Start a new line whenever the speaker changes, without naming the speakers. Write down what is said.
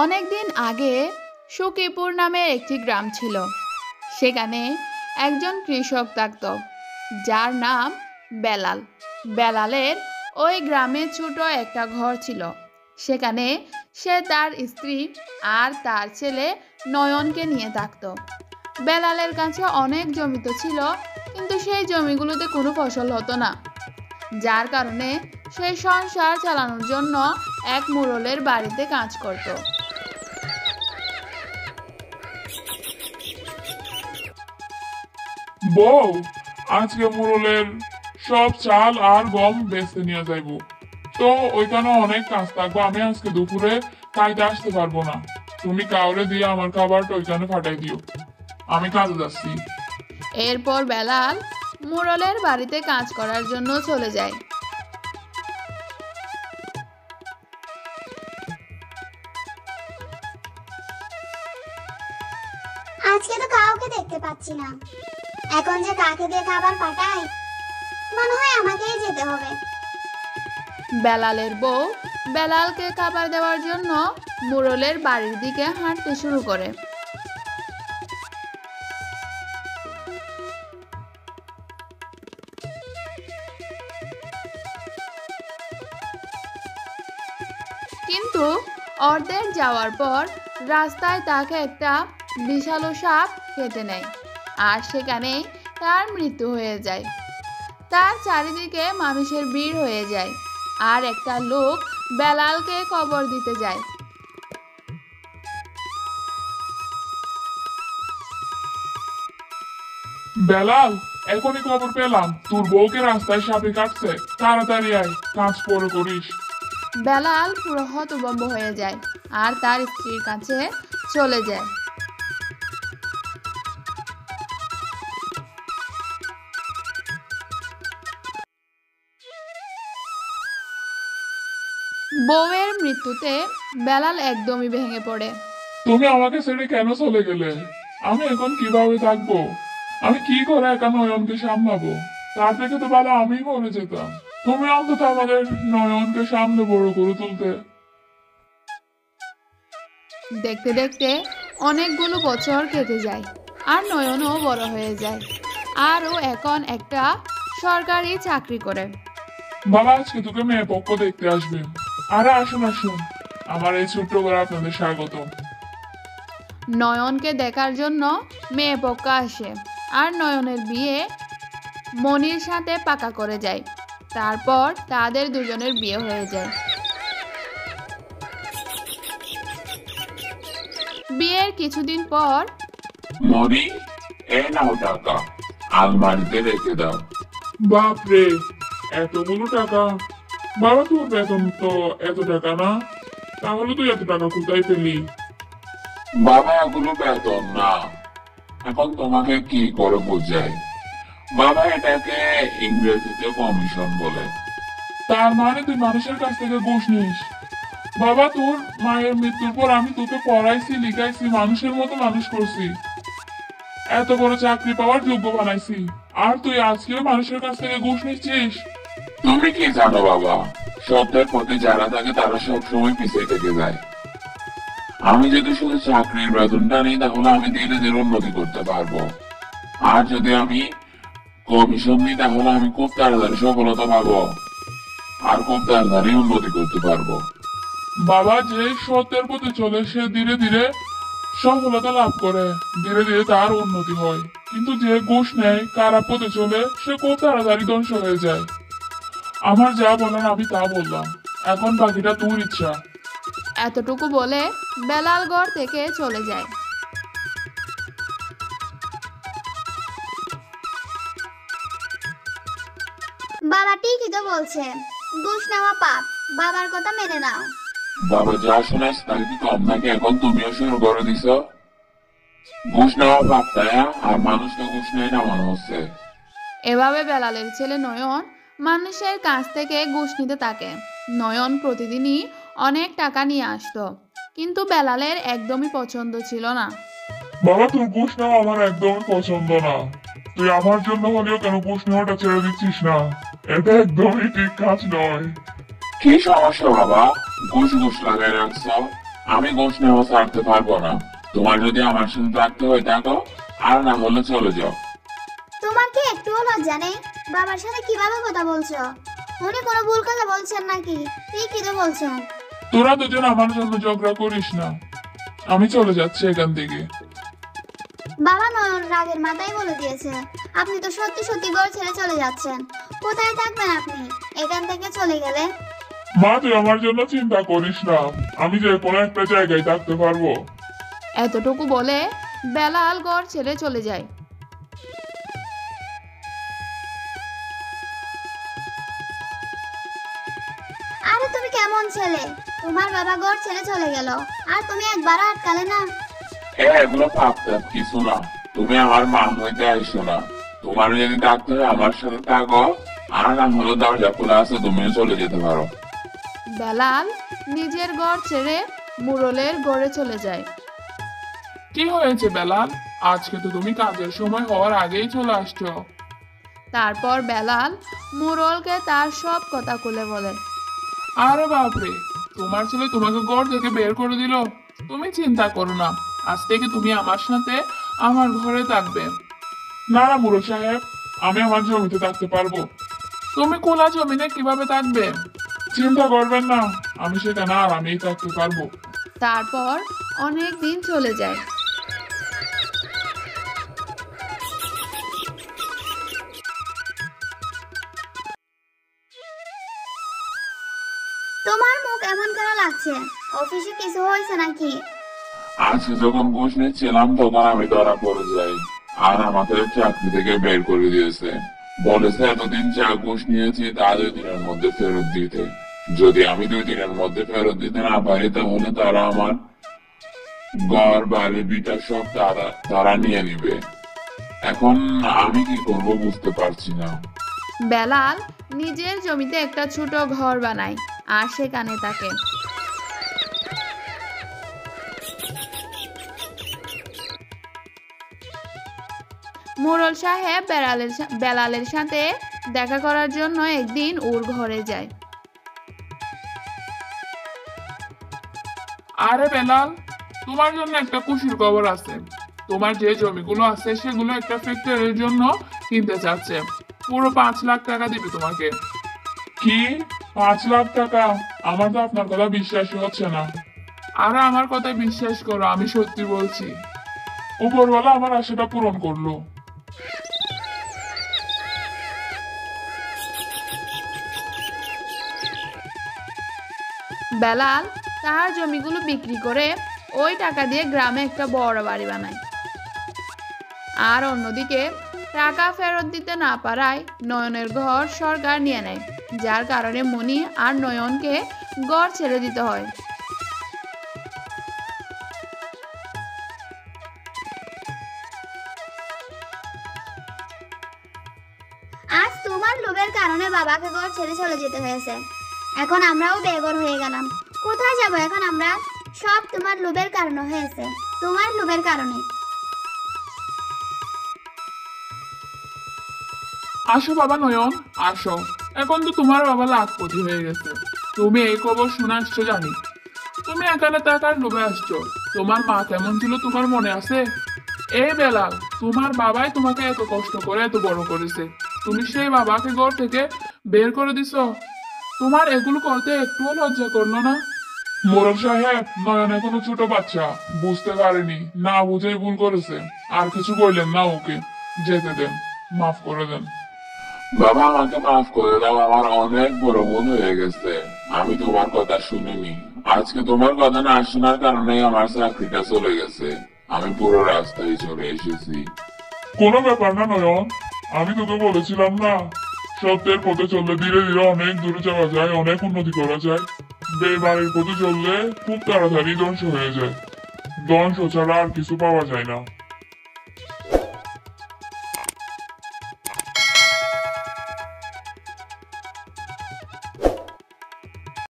অনেকদিন আগে সখীপুর নামে একটি গ্রাম ছিল। সেখানে একজন কৃষক থাকত, যার নাম বেলাল। বেলালের ওই গ্রামে ছোট একটা ঘর ছিল। সেখানে সে তার স্ত্রী আর তার ছেলে নয়নকে নিয়ে থাকত। বেলালের কাছে অনেক জমি তো ছিল, কিন্তু সেই জমিগুলোতে কোনো ফসল হতো না, যার কারণে সে সংসার চালানোর জন্য এক মোড়লের বাড়িতে কাজ করত।
বউ, আজকে মোড়লের সব চাল আর গম বেচতে নিয়ে যাইব। তো ওইখানে অনেক কাজ থাকবো, আমি আজকে দুপুরে খাইতে আসতে পারবো না। তুমি কাউরে দিয়ে আমার খাবারটা ওইখানে ফাটাই দিও, আমি কাজে যাচ্ছি।
এরপর বেলাল মোড়লের বাড়িতে কাজ করার জন্য চলে যায়।
আজকে তো কাউকে দেখতে পাচ্ছি না। এখন যে কাকে দিয়ে খাবার পাঠাই, মনে হয় আমাকেই যেতে হবে।
বেলালের বউ বেলালকে খাবার দেওয়ার জন্য মোড়লের বাড়ির দিকে হাঁটতে শুরু করে। কিন্তু অর্ধেক যাওয়ার পর রাস্তায় তাকে একটা বিশাল সাপ কেটে নেয়, আর সেখানেই তার মৃত্যু হয়ে যায়। তার চারিদিকে মানুষের ভিড় হয়ে যায়, আর একটা লোক বেলালকে কবর দিতে যায়।
বেলাল, এখনই খবর পেলাম তোর বউকে রাস্তায় সাপে কাটছে। তাড়াতাড়ি আয়, কাজ পরে করিস।
বেলাল পুরো হতভম্ব হয়ে যায় আর তার স্ত্রীর কাছে চলে যায়। বউয়ের মৃত্যুতে বেলাল একদমই ভেঙে পড়ে।
তুমি আমাকে ছেড়ে কেন চলে গেলে? আমি এখন কিভাবে থাকবো? আমি কি করে একা নয়নকে সামলাবো? তার থেকে তো ভালো আমি মরে যেতাম। তুমি অন্তত আমাদের নয়নকে সামনে বড় করে তুলতে।
দেখতে দেখতে অনেকগুলো বছর কেটে যায়, আর নয়নও বড় হয়ে যায়, আর ও এখন একটা সরকারি চাকরি করে।
বাবা, আজকে তোকে মেয়ে পক্ষ দেখতে আসবে। আরে আসুন আসুন, আমার এই ছোট্ট করে আপনাদের স্বাগত।
নয়নকে দেখার জন্য মেয়ে পক্ষ আসে, আর নয়নের বিয়ে মনির সাথে পাকা করে যায়। তারপর তাদের দুজনের বিয়ে হয়ে যায়। বিয়ের কিছুদিন পর
মনি, এ নাও টাকা, আলমারিতে রেখে দাও।
বাপ রে, এতগুলো টাকা! বাবা, তোর বেতন তো এত টাকা না, তাহলে তুই এত টাকা কোথায় পেলি?
বাবা, এগুলো বেতন না। এখন তোমাকে কি করে বোঝাই? বাবা, এটাকে ইংরেজিতে কমিশন বলে।
তার মানে তুই মানুষের কাছ থেকে ঘুষ নিস? বাবা, তোর মায়ের মৃত্যুর পর আমি তোকে পড়াইছি, লিখাইছি, মানুষের মতো মানুষ করছি, এত বড় চাকরি পাওয়ার যোগ্য বানাইছি, আর তুই আজকেও মানুষের কাছ থেকে ঘুষ নিচ্ছিস?
তুমি কি জানো বাবা, সত্যের প্রতি যারা থাকে তারা সবসময় পিছিয়ে থেকে যায়। আমি যদি শুধু চাকরির বেতনটা নিই, তাহলে আমি ধীরে ধীরে উন্নতি করতে পারবো। আর যদি আমি কমিশন নিই, তাহলে আমি খুব তাড়াতাড়ি সফলতা পাবো, আর খুব তাড়াতাড়ি উন্নতি করতে পারবো।
বাবা, যে সত্যের পথে চলে সে ধীরে ধীরে সফলতা লাভ করে, ধীরে ধীরে তার উন্নতি হয়। কিন্তু যে ঘুষ নেয়, খারাপ পথে চলে, সে খুব তাড়াতাড়ি ধ্বংস হয়ে যায়। আমার যা বলার আমি তা বললাম, এখন বাকিটা তোর ইচ্ছা।
এতটুকু বলে বেলাল ঘর থেকে চলে যায়।
বাবা ঠিকই তো বলছে, ঘুষ নেওয়া পাপ। বাবার কথা মেনে নাও।
বাবা যা শোনাস তার কি কম নাকি? এখন তুমিও শুরু করে দিছ। ঘুষ নেওয়া পাপটায়া, আর মানুষকে ঘুষ নেয় নামানো হচ্ছে।
এভাবে বেলালের ছেলে নয়ন মানুষের কাছ থেকে ঘুষ নিতে থাকে। নয়ন প্রতিদিনই অনেক টাকা নিয়ে আসতো, কিন্তু বেলালের একদমই পছন্দ ছিল না।
বাবা, তোর ঘুষ নেওয়া আমার একদমই পছন্দ না। তুই আমার জন্য হলেও কেন ঘুষ নেওয়াটা ছেড়ে দিচ্ছিস না? এটা একদমই ঠিক কাজ নয়।
কি সমস্যা বাবা? ঘুষ ঘুষ লাগাই রাখছ, আমি ঘুষ নেওয়া ছাড়তে পারবো না। তোমার যদি আমার সাথে থাকতে হয় থাকো, আর না হলে চলে যাও।
তোমার কি একটুও লজ্জা নেই? বাবার সাথে কিভাবে কথা বলছো? উনি কোনো ভুল কথা বলছেন নাকি? ঠিকই তো বলছেন।
তোরা দুজন আমার জন্য ঝগড়া করিস না, আমি চলে যাচ্ছি এখান থেকে।
বাবা নয়ন রাগের মাথায় বলে দিয়েছে, আপনি তো সত্যি সত্যি ঘর ছেড়ে চলে যাচ্ছেন। কোথায় থাকবেন আপনি এখান থেকে চলে গেলে?
মা, তুই আমার জন্য চিন্তা করিস না, আমি যে কোনো একটা জায়গায় থাকতে পারবো।
এতটুকু বলে বেলাল ঘর ছেড়ে চলে যায়।
আরে তুমি কেমন ছেলে? তোমার বাবা ঘর ছেড়ে চলে গেল আর তুমি একবারও আটকালে না?
এগুলো ভাবতে কিছু না। তুমি আমার মা হইতে আইসো না। তোমার যদি থাকতে হয় আমার সাথে থাকো, আর না হলে দরজা খোলা আছে, তুমিও চলে যেতে পারো।
বেলাল নিজের ঘর ছেড়ে মুরলের ঘরে চলে যায়।
কি হয়েছে বেলাল? আজকে তো তুমি কাজের সময় হওয়ার আগেই চলে আসছো।
তারপর বেলাল মুরলকে তার সব কথা খুলে বলে।
আরে বাপরে, তোমার ছেলে তোমাকে ঘর থেকে বের করে দিল? তুমি চিন্তা করো না, আজ থেকে তুমি আমার সাথে আমার ঘরে থাকবে। না না বুড়ো সাহেব, আমি আমার জমিতে থাকতে পারবো। তুমি খোলা জমিনে কিভাবে থাকবে? চিন্তা করবেন না, আমি সেখানে আরামেই থাকতে পারবো।
তারপর অনেক দিন চলে যায়।
তোমার মুখ এমন কেন লাগছে? অফিসে কিছু হয়েছে নাকি?
আজকে যখন ঘুষ নিচ্ছিলাম তখন আমি ধরা পড়ে যাই, আর আমাদের চাকরি থেকে বের করে দিয়েছে। বলেছে এতদিন যা ঘুষ নিয়েছি তা 2 দিনের মধ্যে ফেরত দিতে। যদি আমি 2 দিনের মধ্যে ফেরত দিতে না পারি তাহলে তারা আমার ঘর বাড়ি বিটা সব তারা নিয়ে নিবে। এখন আমি কি করব বুঝতে পারছি না।
বেলাল নিজের জমিতে একটা ছোট ঘর বানায় আর সেখানে থাকে। মুরল সাহেব বেলালের সাথে দেখা করার জন্য একদিন ওর ঘরে যায়।
আরে বেলাল, তোমার জন্য একটা খুশির খবর আছে। তোমার যে জমিগুলো আছে সেগুলো একটা ফ্যাক্টরির জন্য কিনতে চাচ্ছে। পুরো 5 লাখ টাকা দিবে তোমাকে। কি 5 লাখ টাকা? আমার তো আপনার কথা বিশ্বাসই হচ্ছে না। আরে আমার কথা বিশ্বাস করো, আমি সত্যি বলছি। উপরওয়ালা আমার আশাটা পূরণ করলো।
বেলাল তার জমিগুলো বিক্রি করে ওই টাকা দিয়ে গ্রামে একটা বড় বাড়ি বানায়। আর অন্যদিকে টাকা ফেরত দিতে না পারায় নয়নের ঘর সরকার নিয়ে নেয়, যার কারণে মনি আর নয়নকে ঘর ছেড়ে দিতে হয়।
আজ তোমার লোভের কারণে বাবাকে ঘর ছেড়ে চলে যেতে হয়েছে। এখন আমরাও বেঘর হয়ে গেলাম। কোথায় যাব এখন আমরা? সব তোমার লোভের কারণে হয়েছে, তোমার লোভের কারণে।
আসো বাবা নয়ন, আসো। এখন তো তোমার বাবা লাখপতি হয়ে গেছে। তুমি এই খবর শুনে আসছো জানি। তুমি এখানে টাকার ডুবে আসছো। তোমার মা কেমন ছিল তোমার মনে আছে? এই বেলাল, তোমার বাবাই তোমাকে এত কষ্ট করে এত বড় করেছে। তুমি সেই বাবাকে ঘর থেকে বের করে দিছো। তোমার এগুলো করতে একটুও লজ্জা করলো না? মোরল সাহেব, নয়ন এখনো ছোট বাচ্চা, বুঝতে পারেনি, না বুঝেই ভুল করেছে। আর কিছু বললেন না, ওকে যেতে দেন, মাফ করে দেন।
বাবা আমাকে মাফ করে দাও, আমার অনেক বড় ভুল হয়ে গেছে। আমি তোমার কথা শুনিনি। আজকে তোমার কথা না শোনার কারণে আমার চাকরিটা চলে গেছে। আমি পুরো রাস্তায় চলে এসেছি।
কোনো ব্যাপার না নয়ন, আমি তোকে বলেছিলাম না, সত্যের পথে চললে ধীরে ধীরে অনেক দূরে যাওয়া যায়, অনেক উন্নতি করা যায়। বেবাড়ির পথে চললে খুব তাড়াতাড়ি ধ্বংস হয়ে যায়। ধ্বংস ছাড়া আর কিছু পাওয়া যায় না।